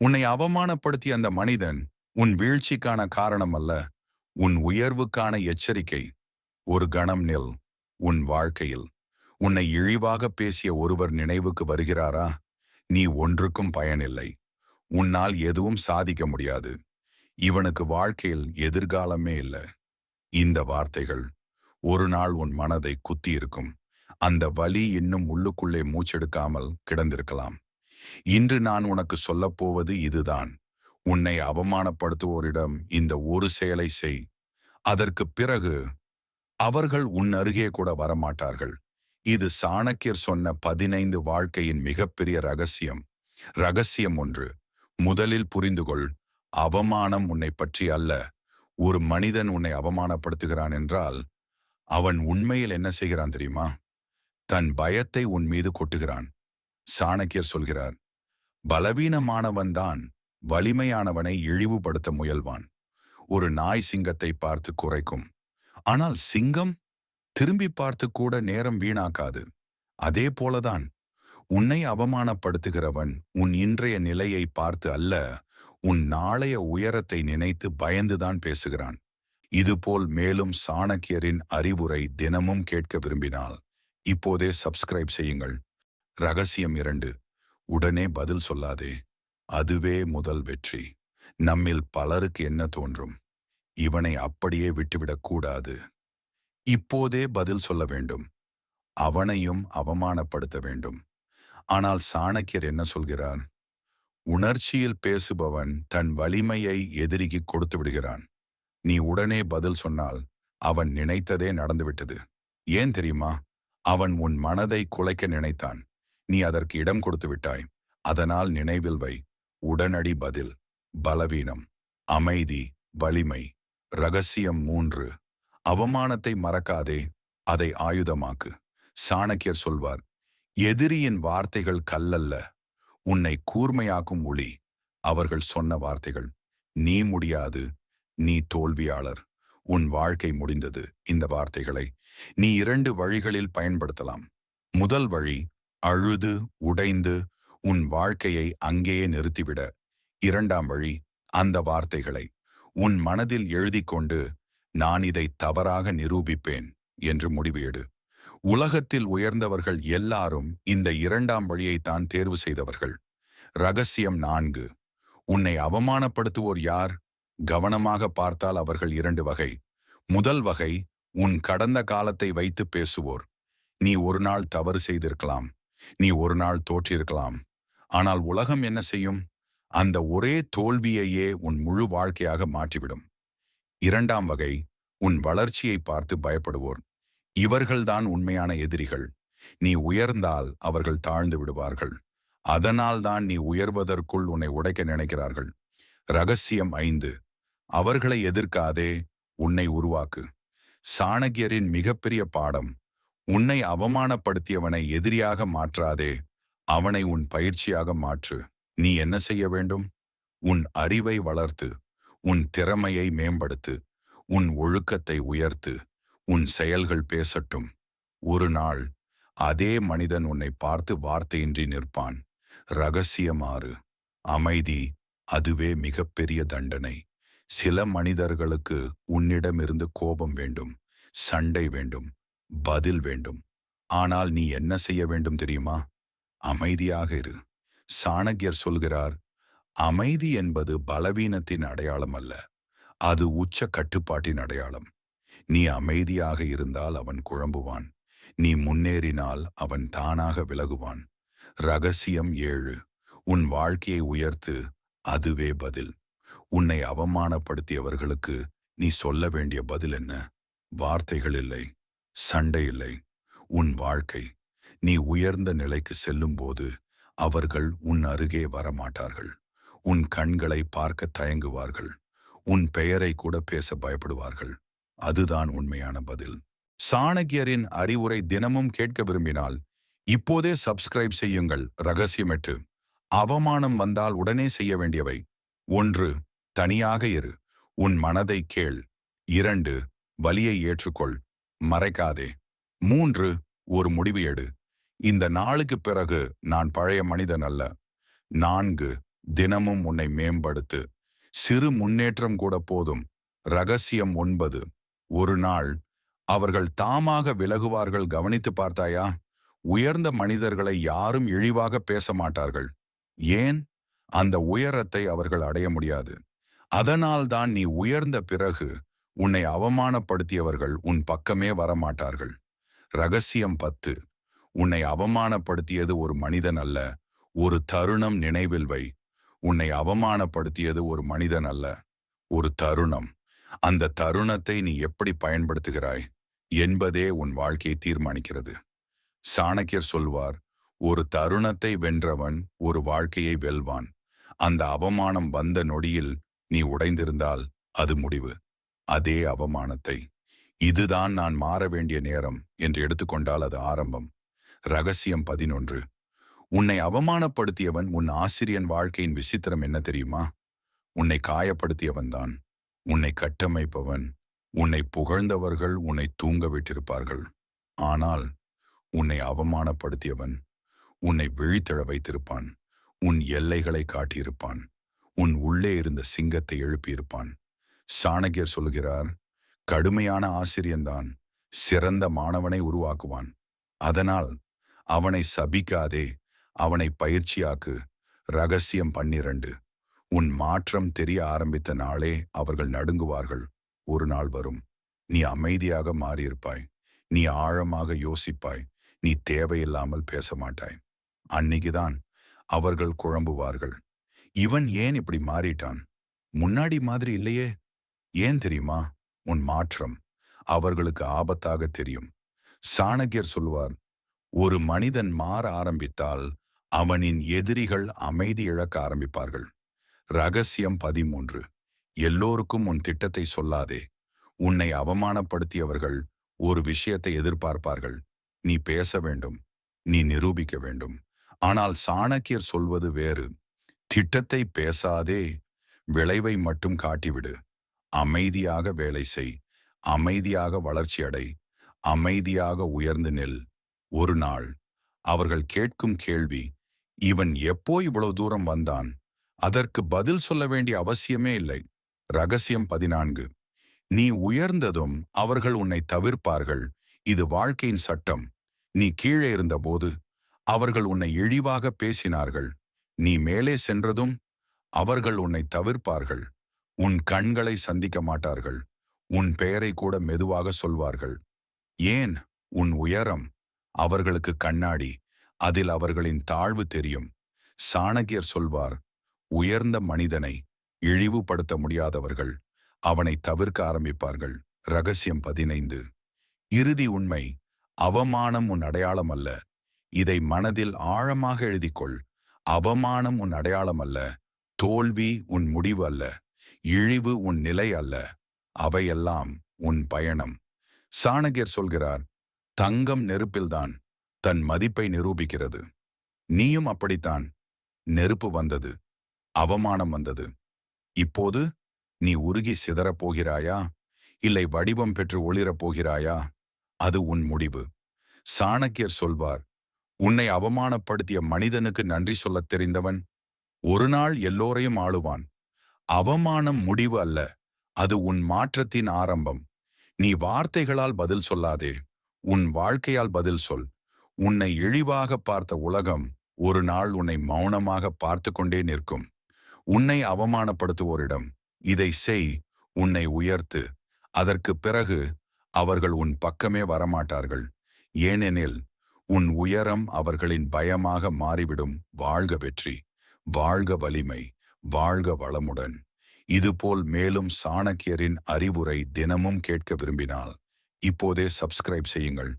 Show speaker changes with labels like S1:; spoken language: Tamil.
S1: உன்னை அவமானப்படுத்திய அந்த மனிதன் உன் வீழ்ச்சிக்கான காரணம் அல்ல, உன் உயர்வுக்கான எச்சரிக்கை. ஒரு கணம் நில். உன் வாழ்க்கையில் உன்னை இழிவாக பேசிய ஒருவர் நினைவுக்கு வருகிறாரா? நீ ஒன்றுக்கும் பயனில்லை. உன்னால் எதுவும் சாதிக்க முடியாது. இவனுக்கு வாழ்க்கையில் எதிர்காலமே இல்லை. இந்த வார்த்தைகள் ஒரு நாள் உன் மனதை குத்தியிருக்கும். அந்த வலி இன்னும் உள்ளுக்குள்ளே மூச்செடுக்காமல் கிடந்திருக்கலாம். இன்று நான் உனக்கு சொல்லப்போவது இதுதான். உன்னை அவமானப்படுத்துவோரிடம் இந்த ஒரு செயலை செய். அதற்கு பிறகு அவர்கள் உன் அருகே கூட வரமாட்டார்கள். இது சாணக்கியர் சொன்ன 15 வாழ்க்கையின் மிகப்பெரிய ரகசியம். ரகசியம் ஒன்று. முதலில் புரிந்துகொள். அவமானம் உன்னை பற்றி அல்ல. ஒரு மனிதன் உன்னை அவமானப்படுத்துகிறான் என்றால் அவன் உண்மையில் என்ன செய்கிறான் தெரியுமா? தன் பயத்தை உன் மீது கொட்டுகிறான். சாணக்கியர் சொல்கிறார், பலவீனமானவன்தான் வலிமையானவனை இழிவுபடுத்த முயல்வான். ஒரு நாய் சிங்கத்தை பார்த்து குறைக்கும், ஆனால் சிங்கம் திரும்பி பார்த்து கூட நேரம் வீணாக்காது. அதே போலதான் உன்னை அவமானப்படுத்துகிறவன் உன் இன்றைய நிலையை பார்த்து அல்ல, உன் நாளைய உயரத்தை நினைத்து பயந்துதான் பேசுகிறான். இதுபோல் மேலும் சாணக்கியரின் அறிவுரை தினமும் கேட்க விரும்பினால் இப்போதே சப்ஸ்கிரைப் செய்யுங்கள். ரகசியம் 2. உடனே பதில் சொல்லாதே. அதுவே முதல் வெற்றி. நம்மில் பலருக்கு என்ன தோன்றும்? இவனை அப்படியே விட்டுவிடக் கூடாது. இப்போதே பதில் சொல்ல வேண்டும். அவனையும் அவமானப்படுத்த வேண்டும். ஆனால் சாணக்கியர் என்ன சொல்கிறார்? உணர்ச்சியில் பேசுபவன் தன் வலிமையை எதிரிக்கு கொடுத்து விடுகிறான். நீ உடனே பதில் சொன்னால் அவன் நினைத்ததே நடந்துவிட்டது. ஏன் தெரியுமா? அவன் உன் மனதை குலைக்க நினைத்தான். நீ அதற்கு இடம் கொடுத்து விட்டாய். அதனால் நினைவில் வை. உடனடி பதில். பலவீனம், அமைதி, வலிமை. ரகசியம் 3. அவமானத்தை மறக்காதே, அதை ஆயுதமாக்கு. சாணக்கியர் சொல்வார், எதிரியின் வார்த்தைகள் கல்லல்ல, உன்னை கூர்மையாக்கும் ஒளி. அவர்கள் சொன்ன வார்த்தைகள், நீ முடியாது, நீ தோல்வியாளர், உன் வாழ்க்கை முடிந்தது. இந்த வார்த்தைகளை நீ 2 வழிகளில் பயன்படுத்தலாம். முதல் வழி, அழுது உடைந்து உன் வாழ்க்கையை அங்கேயே நிறுத்திவிட. 2ஆம் வழி, அந்த வார்த்தைகளை உன் மனதில் எழுதி கொண்டு நான் இதை தவறாக நிரூபிப்பேன் என்று முடிவு எடு. உலகத்தில் உயர்ந்தவர்கள் எல்லாரும் இந்த 2ஆம் வழியைத்தான் தேர்வு செய்தவர்கள். ரகசியம் 4. உன்னை அவமானப்படுத்துவோர் யார்? கவனமாக பார்த்தால் அவர்கள் 2 வகை. முதல் வகை, உன் கடந்த காலத்தை வைத்து பேசுவோர். நீ ஒரு நாள் தவறு செய்திருக்கலாம், நீ ஒரு நாள் தோற்றிருக்கலாம். ஆனால் உலகம் என்ன செய்யும்? அந்த ஒரே தோல்வியையே உன் முழு வாழ்க்கையாக மாற்றிவிடும். 2ஆம் வகை, உன் வளர்ச்சியை பார்த்து பயப்படுவோர். இவர்கள்தான் உண்மையான எதிரிகள். நீ உயர்ந்தால் அவர்கள் தாழ்ந்து விடுவார்கள். அதனால்தான் நீ உயர்வதற்குள் உன்னை உடைக்க நினைக்கிறார்கள். ரகசியம் 5. அவர்களை எதிர்க்காதே, உன்னை உருவாக்கு. சாணக்கியரின் மிகப்பெரிய பாடம், உன்னை அவமானப்படுத்தியவனை எதிரியாக மாற்றாதே, அவனை உன் பயிற்சியாக மாற்று. நீ என்ன செய்ய வேண்டும்? உன் அறிவை வளர்த்து, உன் திறமையை மேம்படுத்து, உன் ஒழுக்கத்தை உயர்த்து, உன் செயல்கள் பேசட்டும். ஒரு நாள் அதே மனிதன் உன்னை பார்த்து வார்த்தையின்றி நிற்பான். ரகசியம் 6. அமைதி, அதுவே மிகப்பெரிய தண்டனை. சில மனிதர்களுக்கு உன்னிடமிருந்து கோபம் வேண்டும், சண்டை வேண்டும், பதில் வேண்டும். ஆனால் நீ என்ன செய்ய வேண்டும் தெரியுமா? அமைதியாக இரு. சாணக்கியர் சொல்கிறார், அமைதி என்பது பலவீனத்தின் அடையாளம் அல்ல, அது உச்ச கட்டுப்பாட்டின் அடையாளம். நீ அமைதியாக இருந்தால் அவன் குழம்புவான். நீ முன்னேறினால் அவன் தானாக விலகுவான். ரகசியம் 7. உன் வாழ்க்கையை உயர்த்து, அதுவே பதில். உன்னை அவமானப்படுத்தியவர்களுக்கு நீ சொல்ல வேண்டிய பதில் என்ன? வார்த்தைகள் இல்லை, சண்டை இல்லை, உன் வாழ்க்கை. நீ உயர்ந்த நிலைக்கு செல்லும்போது அவர்கள் உன் அருகே வரமாட்டார்கள். உன் கண்களை பார்க்க தயங்குவார்கள். உன் பெயரை கூட பேச பயப்படுவார்கள். அதுதான் உண்மையான பதில். சாணக்கியரின் அறிவுரை தினமும் கேட்க விரும்பினால் இப்போதே சப்ஸ்கிரைப் செய்யுங்கள். ரகசியம் 8. அவமானம் வந்தால் உடனே செய்ய வேண்டியவை. 1. தனியாக இரு, உன் மனதை கேள். 2. வலியை ஏற்றுக்கொள், மறைக்காதே. 3. ஒரு முடிவு எடு. இந்த நாளுக்கு பிறகு நான் பழைய மனிதன் அல்ல. 4. தினமும் உன்னை மேம்படுத்து. சிறு முன்னேற்றம் கூட போதும். ரகசியம் 9. ஒரு நாள் அவர்கள் தாமாக விலகுவார்கள். கவனித்து பார்த்தாயா? உயர்ந்த மனிதர்களை யாரும் இழிவாக பேச மாட்டார்கள். ஏன்? அந்த உயரத்தை அவர்கள் அடைய முடியாது. அதனால்தான் நீ உயர்ந்த பிறகு உன்னை அவமானப்படுத்தியவர்கள் உன் பக்கமே வரமாட்டார்கள். ரகசியம் 10. உன்னை அவமானப்படுத்தியது ஒரு மனிதன் அல்ல, ஒரு தருணம். நினைவில் வை. உன்னை அவமானப்படுத்தியது ஒரு மனிதன் அல்ல, ஒரு தருணம். அந்த தருணத்தை நீ எப்படி பயன்படுத்துகிறாய் என்பதே உன் வாழ்க்கையை தீர்மானிக்கிறது. சாணக்கியர் சொல்வார், ஒரு தருணத்தை வென்றவன் ஒரு வாழ்க்கையை வெல்வான். அந்த அவமானம் வந்த நொடியில் நீ உடைந்திருந்தால் அது முடிவு. அதே அவமானத்தை இதுதான் நான் மாற வேண்டிய நேரம் என்று எடுத்துக்கொண்டால் அது ஆரம்பம். ரகசியம் 11. உன்னை அவமானப்படுத்தியவன் உன் ஆசிரியன். வாழ்க்கையின் விசித்திரம் என்ன தெரியுமா? உன்னை காயப்படுத்தியவன்தான் உன்னை கட்டமைப்பவன். உன்னை புகழ்ந்தவர்கள் உன்னை தூங்க விட்டிருப்பார்கள். ஆனால் உன்னை அவமானப்படுத்தியவன் உன்னை விழித்தெழ வைத்திருப்பான். உன் எல்லைகளை காட்டியிருப்பான். உன் உள்ளே இருந்த சிங்கத்தை எழுப்பியிருப்பான். சாணக்கியர் சொல்கிறார், கடுமையான ஆசிரியன்தான் சிறந்த மாணவனை உருவாக்குவான். அதனால் அவனை சபிக்காதே, அவனை பயிற்சியாக்கு. ரகசியம் 12. உன் மாற்றம் தெரிய ஆரம்பித்த நாளே அவர்கள் நடுங்குவார்கள். ஒரு நாள் வரும், நீ அமைதியாக மாறியிருப்பாய். நீ ஆழமாக யோசிப்பாய். நீ தேவையில்லாமல் பேச மாட்டாய். அன்னைக்குதான் அவர்கள் குழம்புவார்கள். இவன் ஏன் இப்படி மாறிட்டான்? முன்னாடி மாதிரி இல்லையே. ஏன் தெரியுமா? உன் மாற்றம் அவர்களுக்கு ஆபத்தாக தெரியும். சாணக்கியர் சொல்வார், ஒரு மனிதன் மாற ஆரம்பித்தால் அவனின் எதிரிகள் அமைதி இழக்க ஆரம்பிப்பார்கள். ரகசியம் 13. எல்லோருக்கும் உன் திட்டத்தை சொல்லாதே. உன்னை அவமானப்படுத்தியவர்கள் ஒரு விஷயத்தை எதிர்பார்ப்பார்கள். நீ பேச வேண்டும், நீ நிரூபிக்க வேண்டும். ஆனால் சாணக்கியர் சொல்வது வேறு. திட்டத்தை பேசாதே, விளைவை மட்டும் காட்டிவிடு. அமைதியாக வேலை செய், அமைதியாக வளர்ச்சி அடை, அமைதியாக உயர்ந்து நில். ஒரு நாள் அவர்கள் கேட்கும் கேள்வி, இவன் எப்போ இவ்வளவு தூரம் வந்தான்? அதற்கு பதில் சொல்ல வேண்டிய அவசியமே இல்லை. ரகசியம் 14. நீ உயர்ந்ததும் அவர்கள் உன்னை தவிர்ப்பார்கள். இது வாழ்க்கையின் சட்டம். நீ கீழே இருந்தபோது அவர்கள் உன்னை இழிவாக பேசினார்கள். நீ மேலே சென்றதும் அவர்கள் உன்னை தவிர்ப்பார்கள். உன் கண்களை சந்திக்க மாட்டார்கள். உன் பெயரை கூட மெதுவாக சொல்வார்கள். ஏன்? உன் உயரம் அவர்களுக்கு கண்ணாடி. அதில் அவர்களின் தாழ்வு தெரியும். சாணக்கியர் சொல்வார், உயர்ந்த மனிதனை இழிவுபடுத்த முடியாதவர்கள் அவனை தவிர்க்க ஆரம்பிப்பார்கள். ரகசியம் 15. இறுதி உண்மை, அவமானம் உன் அடையாளம் அல்ல. இதை மனதில் ஆழமாக எழுதிக்கொள். அவமானம் உன் அடையாளம் அல்ல. தோல்வி உன் முடிவு அல்ல. இழிவு உன் நிலை அல்ல. அவையெல்லாம் உன் பயணம். சாணக்கியர் சொல்கிறார், தங்கம் நெருப்பில்தான் தன் மதிப்பை நிரூபிக்கிறது. நீயும் அப்படித்தான். நெருப்பு வந்தது, அவமானம் வந்தது. இப்போது நீ உருகி சிதறப் போகிறாயா, இல்லை வடிவம் பெற்று ஒளிரப் போகிறாயா? அது உன் முடிவு. சாணக்கியர் சொல்வார், உன்னை அவமானப்படுத்திய மனிதனுக்கு நன்றி சொல்லத் தெரிந்தவன் ஒரு நாள் எல்லோரையும் ஆளுவான். அவமானம் முடிவு அல்ல, அது உன் மாற்றத்தின் ஆரம்பம். நீ வார்த்தைகளால் பதில் சொல்லாதே, உன் வாழ்க்கையால் பதில் சொல். உன்னை இழிவாக பார்த்த உலகம் ஒரு நாள் உன்னை மௌனமாக பார்த்து கொண்டே நிற்கும். உன்னை அவமானப்படுத்துவோரிடம் இதை செய், உன்னை உயர்த்து. அதற்கு பிறகு அவர்கள் உன் பக்கமே வரமாட்டார்கள். ஏனெனில் உன் உயரம் அவர்களின் பயமாக மாறிவிடும். வாழ்க வெற்றி, வாழ்க வலிமை, வாழ்க வளமுடன். இதுபோல் மேலும் சாணக்கியரின் அறிவுரை தினமும் கேட்க விரும்பினால் இப்போதே சப்ஸ்கிரைப் செய்யுங்கள்.